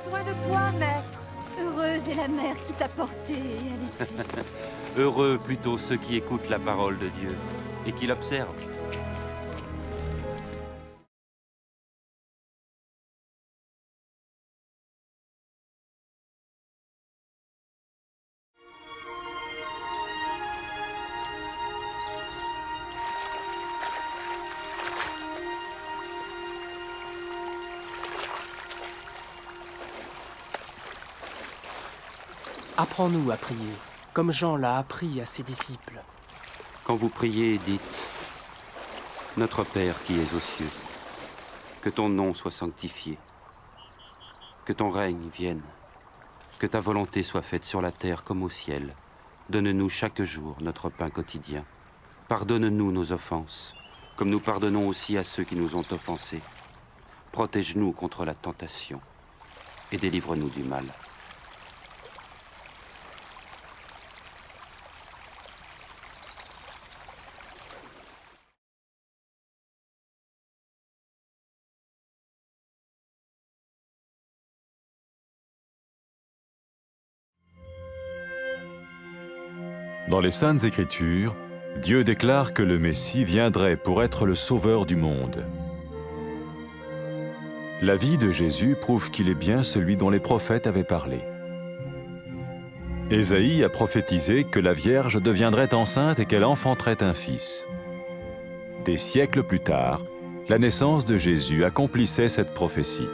soin de toi, maître. Heureuse est la mère qui t'a porté et allaité. Heureux plutôt ceux qui écoutent la parole de Dieu et qui l'observent. Apprends-nous à prier, comme Jean l'a appris à ses disciples. Quand vous priez, dites « Notre Père qui es aux cieux, que ton nom soit sanctifié, que ton règne vienne, que ta volonté soit faite sur la terre comme au ciel. Donne-nous chaque jour notre pain quotidien. Pardonne-nous nos offenses, comme nous pardonnons aussi à ceux qui nous ont offensés. Protège-nous contre la tentation et délivre-nous du mal. » Dans les Saintes Écritures, Dieu déclare que le Messie viendrait pour être le sauveur du monde. La vie de Jésus prouve qu'il est bien celui dont les prophètes avaient parlé. Ésaïe a prophétisé que la Vierge deviendrait enceinte et qu'elle enfanterait un fils. Des siècles plus tard, la naissance de Jésus accomplissait cette prophétie.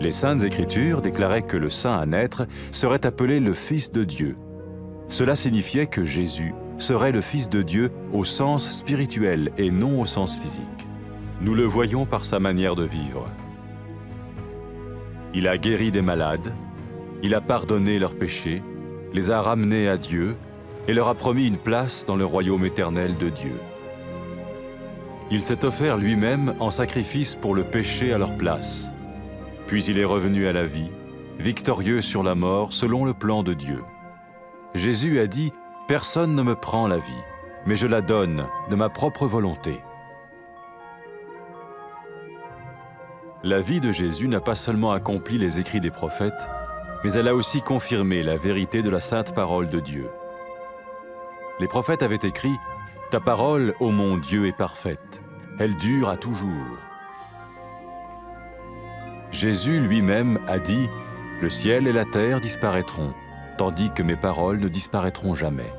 Les Saintes Écritures déclaraient que le saint à naître serait appelé le Fils de Dieu. Cela signifiait que Jésus serait le Fils de Dieu au sens spirituel et non au sens physique. Nous le voyons par sa manière de vivre. Il a guéri des malades, il a pardonné leurs péchés, les a ramenés à Dieu et leur a promis une place dans le royaume éternel de Dieu. Il s'est offert lui-même en sacrifice pour le péché à leur place. Puis il est revenu à la vie, victorieux sur la mort selon le plan de Dieu. Jésus a dit « Personne ne me prend la vie, mais je la donne de ma propre volonté. » La vie de Jésus n'a pas seulement accompli les écrits des prophètes, mais elle a aussi confirmé la vérité de la sainte parole de Dieu. Les prophètes avaient écrit « Ta parole, ô mon Dieu, est parfaite, elle dure à toujours. » Jésus lui-même a dit « Le ciel et la terre disparaîtront, tandis que mes paroles ne disparaîtront jamais. »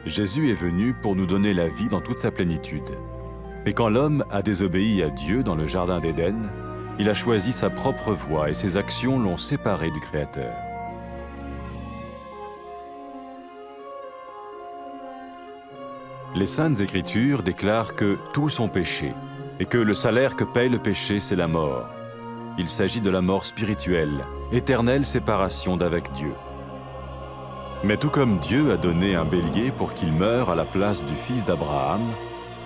Jésus est venu pour nous donner la vie dans toute sa plénitude. Et quand l'homme a désobéi à Dieu dans le jardin d'Éden, il a choisi sa propre voie et ses actions l'ont séparé du Créateur. Les Saintes Écritures déclarent que tous sont péchés et que le salaire que paye le péché, c'est la mort. Il s'agit de la mort spirituelle, éternelle séparation d'avec Dieu. Mais tout comme Dieu a donné un bélier pour qu'il meure à la place du fils d'Abraham,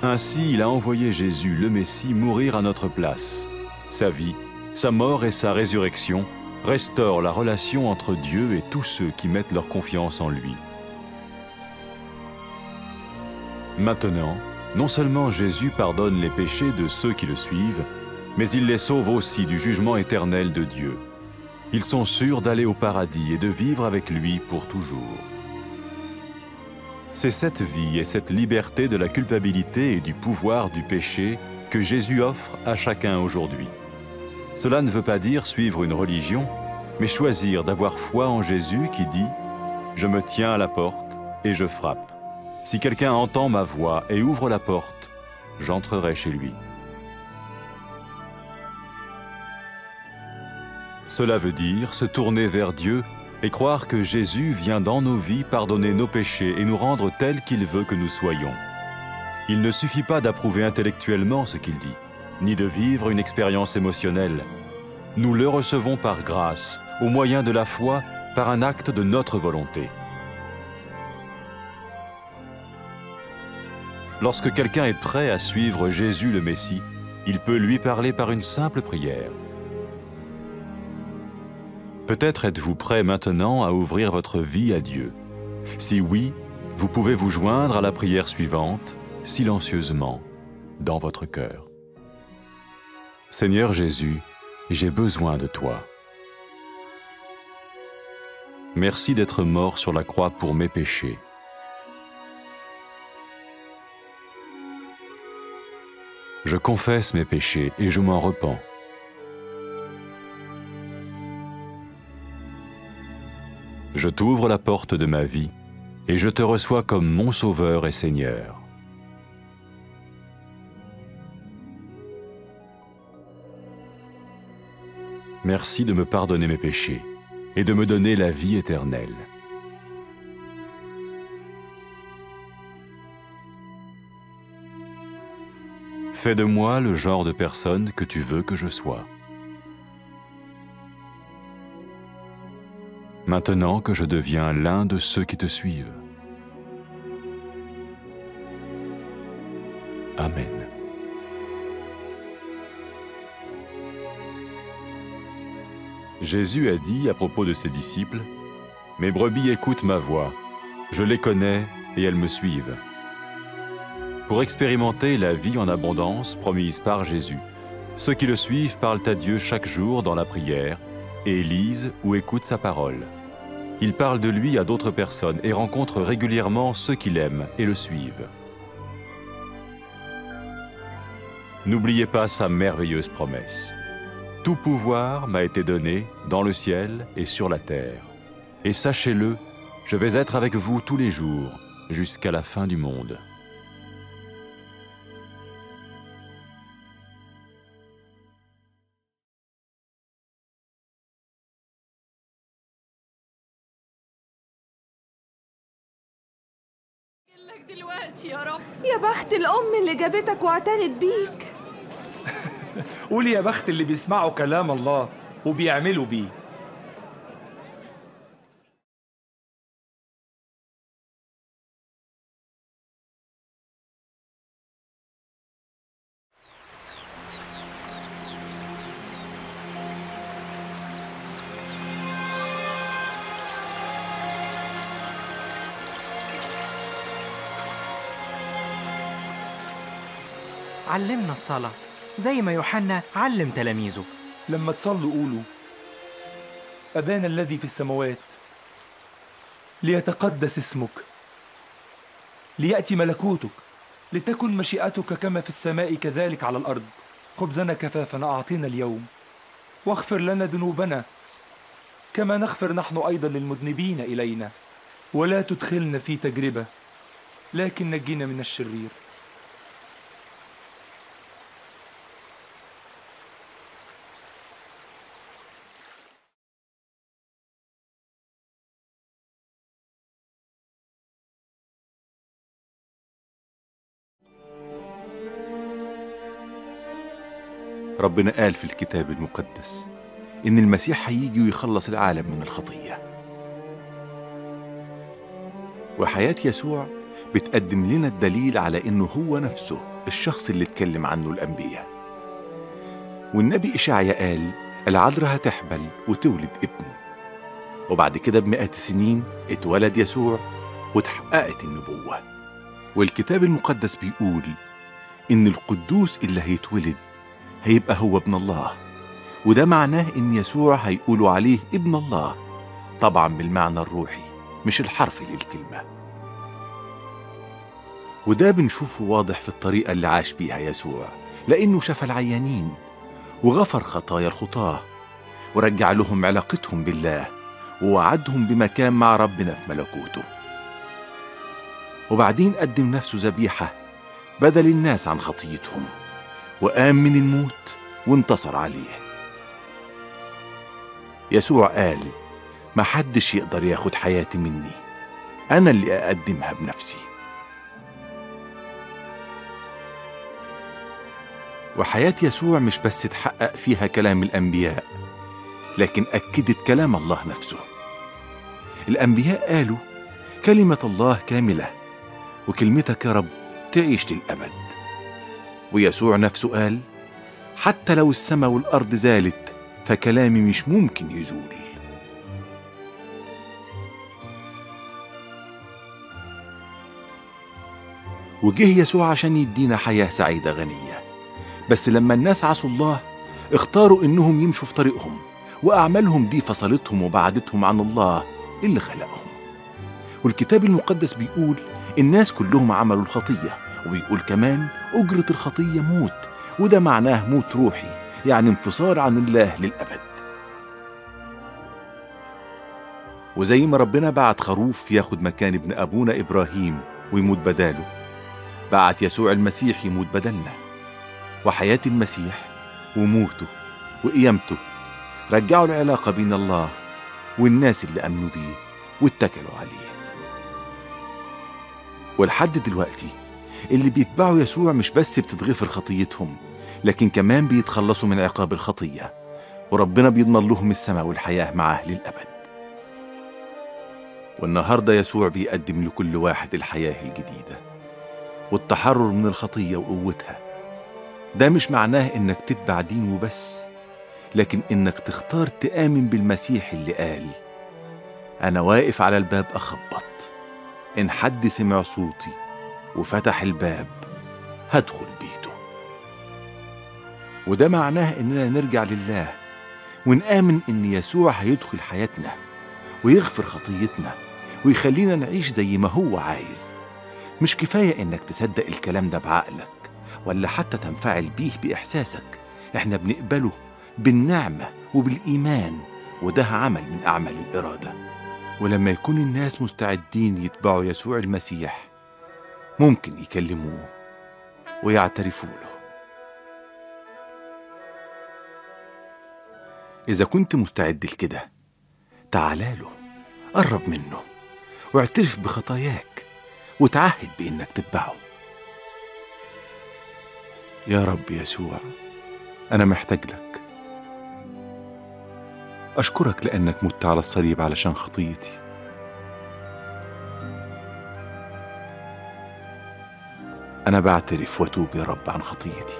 ainsi il a envoyé Jésus, le Messie, mourir à notre place. Sa vie, sa mort et sa résurrection restaurent la relation entre Dieu et tous ceux qui mettent leur confiance en lui. Maintenant, non seulement Jésus pardonne les péchés de ceux qui le suivent, mais il les sauve aussi du jugement éternel de Dieu. Ils sont sûrs d'aller au paradis et de vivre avec lui pour toujours. C'est cette vie et cette liberté de la culpabilité et du pouvoir du péché que Jésus offre à chacun aujourd'hui. Cela ne veut pas dire suivre une religion, mais choisir d'avoir foi en Jésus qui dit « Je me tiens à la porte et je frappe. Si quelqu'un entend ma voix et ouvre la porte, j'entrerai chez lui. » Cela veut dire se tourner vers Dieu et croire que Jésus vient dans nos vies pardonner nos péchés et nous rendre tels qu'il veut que nous soyons. Il ne suffit pas d'approuver intellectuellement ce qu'il dit, ni de vivre une expérience émotionnelle. Nous le recevons par grâce, au moyen de la foi, par un acte de notre volonté. Lorsque quelqu'un est prêt à suivre Jésus le Messie, il peut lui parler par une simple prière. Peut-être êtes-vous prêt maintenant à ouvrir votre vie à Dieu. Si oui, vous pouvez vous joindre à la prière suivante, silencieusement. dans votre cœur. Seigneur Jésus, j'ai besoin de toi. Merci d'être mort sur la croix pour mes péchés. Je confesse mes péchés et je m'en repens. Je t'ouvre la porte de ma vie et je te reçois comme mon Sauveur et Seigneur. Merci de me pardonner mes péchés et de me donner la vie éternelle. Fais de moi le genre de personne que tu veux que je sois. Maintenant que je deviens l'un de ceux qui te suivent. Amen. Jésus a dit à propos de ses disciples, « Mes brebis écoutent ma voix, je les connais et elles me suivent. » Pour expérimenter la vie en abondance promise par Jésus, ceux qui le suivent parlent à Dieu chaque jour dans la prière et lisent ou écoutent sa parole. Ils parlent de lui à d'autres personnes et rencontrent régulièrement ceux qui l'aiment et le suivent. N'oubliez pas sa merveilleuse promesse. Tout pouvoir m'a été donné dans le ciel et sur la terre. Et sachez-le, je vais être avec vous tous les jours, jusqu'à la fin du monde. يا بخت الأم اللي جابتك واعتنت بيك. قولي يا بخت اللي بيسمعوا كلام الله وبيعملوا بيه. علمنا الصلاة زي ما يوحنا علم تلاميذه. لما تصلوا قولوا: أبانا الذي في السماوات، ليتقدس اسمك، ليأتي ملكوتك، لتكن مشيئتك كما في السماء كذلك على الأرض. خبزنا كفافنا أعطينا اليوم، واغفر لنا ذنوبنا كما نغفر نحن أيضا للمذنبين إلينا، ولا تدخلنا في تجربة لكن نجينا من الشرير. ربنا قال في الكتاب المقدس إن المسيح هيجي ويخلص العالم من الخطية، وحياة يسوع بتقدم لنا الدليل على إنه هو نفسه الشخص اللي اتكلم عنه الأنبياء. والنبي إشعياء قال العذراء هتحبل وتولد ابن، وبعد كده ب100 سنين اتولد يسوع وتحققت النبوة. والكتاب المقدس بيقول إن القدوس اللي هيتولد هيبقى هو ابن الله، وده معناه إن يسوع هيقولوا عليه ابن الله، طبعا بالمعنى الروحي مش الحرفي للكلمة. وده بنشوفه واضح في الطريقة اللي عاش بيها يسوع، لأنه شفى العيانين وغفر خطايا الخطاة ورجع لهم علاقتهم بالله ووعدهم بمكان مع ربنا في ملكوته. وبعدين قدم نفسه ذبيحة بدل الناس عن خطيتهم، وقام من الموت وانتصر عليه. يسوع قال محدش يقدر ياخد حياتي مني، أنا اللي أقدمها بنفسي. وحياة يسوع مش بس تحقق فيها كلام الأنبياء، لكن أكدت كلام الله نفسه. الأنبياء قالوا كلمة الله كاملة، وكلمتك يا رب تعيش للأبد. ويسوع نفسه قال حتى لو السماء والأرض زالت فكلامي مش ممكن يزول. وجه يسوع عشان يدينا حياة سعيدة غنية. بس لما الناس عصوا الله اختاروا إنهم يمشوا في طريقهم، وأعمالهم دي فصلتهم وبعدتهم عن الله اللي خلقهم. والكتاب المقدس بيقول الناس كلهم عملوا الخطية، وبيقول كمان أجرة الخطية موت، وده معناه موت روحي، يعني انفصال عن الله للأبد. وزي ما ربنا بعت خروف ياخد مكان ابن أبونا إبراهيم ويموت بداله، بعت يسوع المسيح يموت بدلنا. وحياة المسيح وموته وقيامته رجعوا العلاقة بين الله والناس اللي آمنوا بيه واتكلوا عليه. ولحد دلوقتي اللي بيتبعوا يسوع مش بس بتتغفر خطيتهم، لكن كمان بيتخلصوا من عقاب الخطية، وربنا بيضمن لهم السماء والحياة معاه للأبد. والنهاردة يسوع بيقدم لكل واحد الحياة الجديدة والتحرر من الخطية وقوتها. ده مش معناه إنك تتبع دين وبس، لكن إنك تختار تآمن بالمسيح اللي قال أنا واقف على الباب أخبط، إن حد سمع صوتي وفتح الباب هدخل بيته. وده معناه إننا نرجع لله ونآمن إن يسوع هيدخل حياتنا ويغفر خطيتنا ويخلينا نعيش زي ما هو عايز. مش كفاية إنك تصدق الكلام ده بعقلك ولا حتى تنفعل بيه بإحساسك، إحنا بنقبله بالنعمة وبالإيمان، وده عمل من أعمال الإرادة. ولما يكون الناس مستعدين يتبعوا يسوع المسيح ممكن يكلموه ويعترفوا له. إذا كنت مستعد لكده تعالى له، قرب منه واعترف بخطاياك وتعهد بإنك تتبعه. يا رب يسوع، أنا محتاج لك. أشكرك لأنك مت على الصليب علشان خطيتي. أنا بعترف وأتوب يا رب عن خطيتي.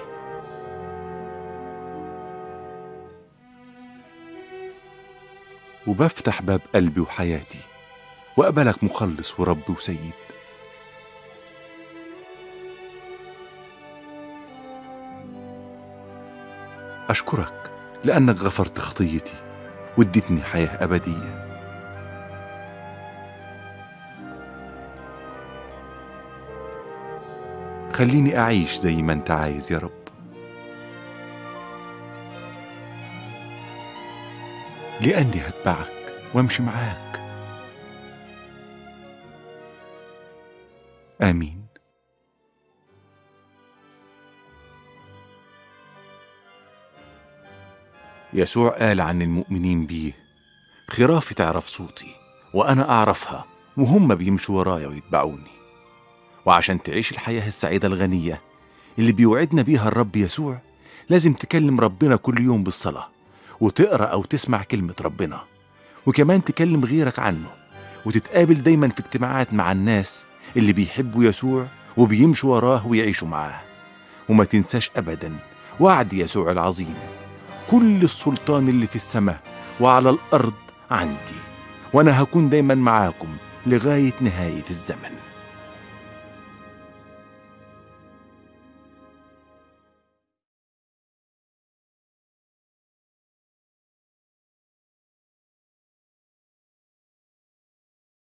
وبفتح باب قلبي وحياتي وأقبلك مخلص ورب وسيد. أشكرك لأنك غفرت خطيتي واديتني حياة أبدية. خليني أعيش زي ما أنت عايز يا رب. لأني هتبعك وامشي معاك. آمين. يسوع قال عن المؤمنين بيه خرافي تعرف صوتي وأنا أعرفها وهم بيمشوا ورايا ويتبعوني. وعشان تعيش الحياة السعيدة الغنية اللي بيوعدنا بيها الرب يسوع لازم تكلم ربنا كل يوم بالصلاة، وتقرأ أو تسمع كلمة ربنا، وكمان تكلم غيرك عنه، وتتقابل دايما في اجتماعات مع الناس اللي بيحبوا يسوع وبيمشوا وراه ويعيشوا معاه. وما تنساش أبدا وعد يسوع العظيم: كل السلطان اللي في السماء وعلى الأرض عندي، وأنا هكون دايما معاكم لغاية نهاية الزمن.